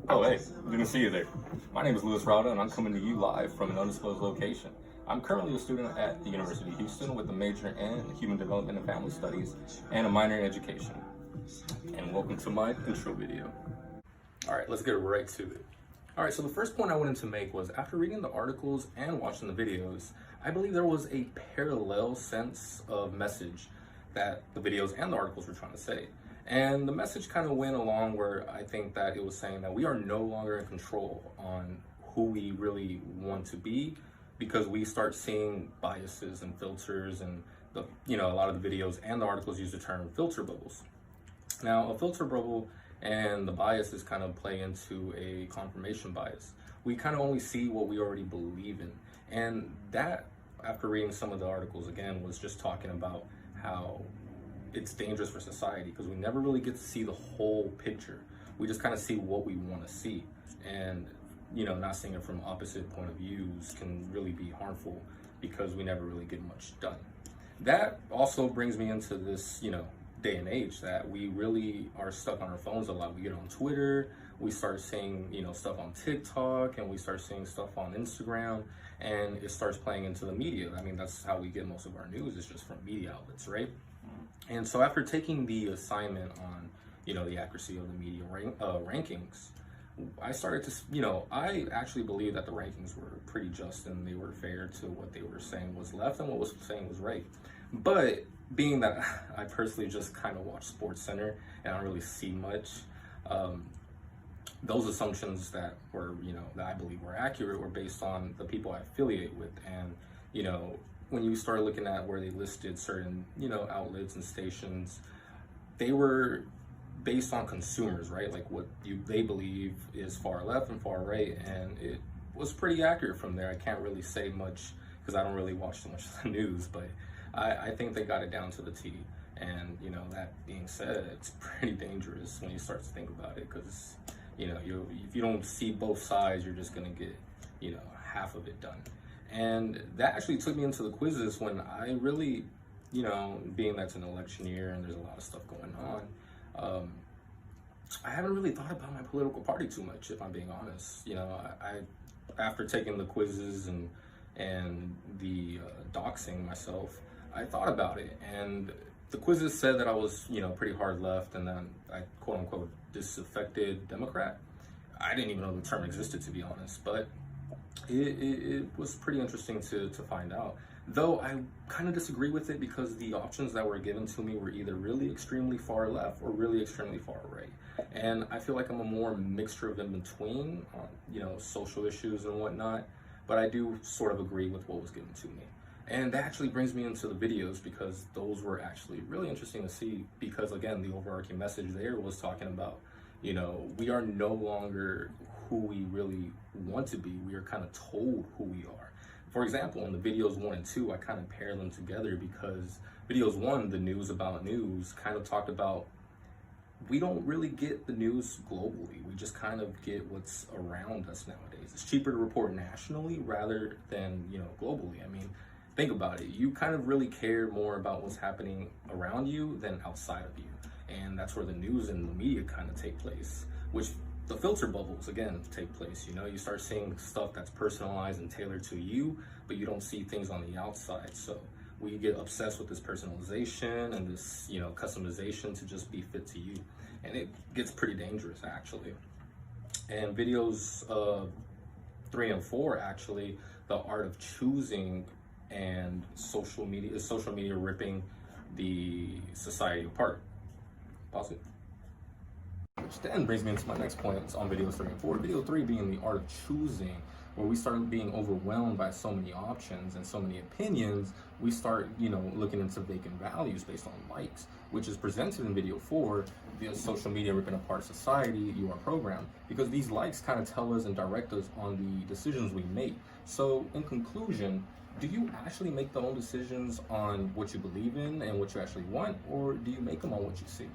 Oh, hey, didn't see you there. My name is Rauda, and I'm coming to you live from an undisclosed location. I'm currently a student at the University of Houston with a major in Human Development and Family Studies and a minor in Education. And welcome to my intro video. All right, let's get right to it. All right, so the first point I wanted to make was after reading the articles and watching the videos, I believe there was a parallel sense of message that the videos and the articles were trying to say. And the message kind of went along where I think that it was saying that we are no longer in control on who we really want to be, because we start seeing biases and filters, and a lot of the videos and the articles use the term filter bubbles. Now, a filter bubble and the biases kind of play into a confirmation bias. We kind of only see what we already believe in. And that, after reading some of the articles again, was just talking about how it's dangerous for society because we never really get to see the whole picture. We just kind of see what we want to see. And, not seeing it from opposite point of views can really be harmful because we never really get much done. That also brings me into this, day and age that we really are stuck on our phones a lot. We get on Twitter, we start seeing, stuff on TikTok, and we start seeing stuff on Instagram, and it starts playing into the media. I mean, that's how we get most of our news, is just from media outlets, right? And so after taking the assignment on, the accuracy of the media rankings, I started to, I actually believe that the rankings were pretty just and they were fair to what they were saying was left and what was saying was right. But being that I personally just kind of watch Sports Center and I don't really see much, those assumptions that were, that I believe were accurate were based on the people I affiliate with. And, when you start looking at where they listed certain, outlets and stations, they were based on consumers, right? Like what they believe is far left and far right. And it was pretty accurate from there. I can't really say much because I don't really watch so much of the news, but I think they got it down to the T. And, that being said, it's pretty dangerous when you start to think about it because, if you don't see both sides, you're just going to get, half of it done. And that actually took me into the quizzes when I really, being that's an election year and there's a lot of stuff going on, I haven't really thought about my political party too much, if I'm being honest. I after taking the quizzes and the doxing myself, I thought about it, and the quizzes said that I was, pretty hard left, and then I quote unquote disaffected Democrat. I didn't even know the term existed, to be honest, but it was pretty interesting to find out. Though I kind of disagree with it because the options that were given to me were either really extremely far left or really extremely far right. And I feel like I'm a more mixture of in between on, social issues and whatnot. But I do sort of agree with what was given to me. And that actually brings me into the videos because those were actually really interesting to see because, again, the overarching message there was talking about, we are no longer who we really want to be. We are kind of told who we are. For example, in the videos 1 and 2, I kind of pair them together because videos 1, the news about news, kind of talked about we don't really get the news globally. We just kind of get what's around us nowadays. It's cheaper to report nationally rather than, globally. I mean, think about it. You kind of really care more about what's happening around you than outside of you. And that's where the news and the media kind of take place, which the filter bubbles, again, take place. You start seeing stuff that's personalized and tailored to you, but you don't see things on the outside. So we get obsessed with this personalization and this, customization to just be fit to you. And it gets pretty dangerous, actually. And videos 3 and 4, actually, the art of choosing and social media ripping the society apart. Pause it. Which then brings me into my next point on videos 3 and 4. Video 3 being the art of choosing, where we start being overwhelmed by so many options and so many opinions, we start, looking into vacant values based on likes, which is presented in video 4, the social media ripping apart society, you are programmed, because these likes kind of tell us and direct us on the decisions we make. So in conclusion, do you actually make the own decisions on what you believe in and what you actually want, or do you make them on what you see?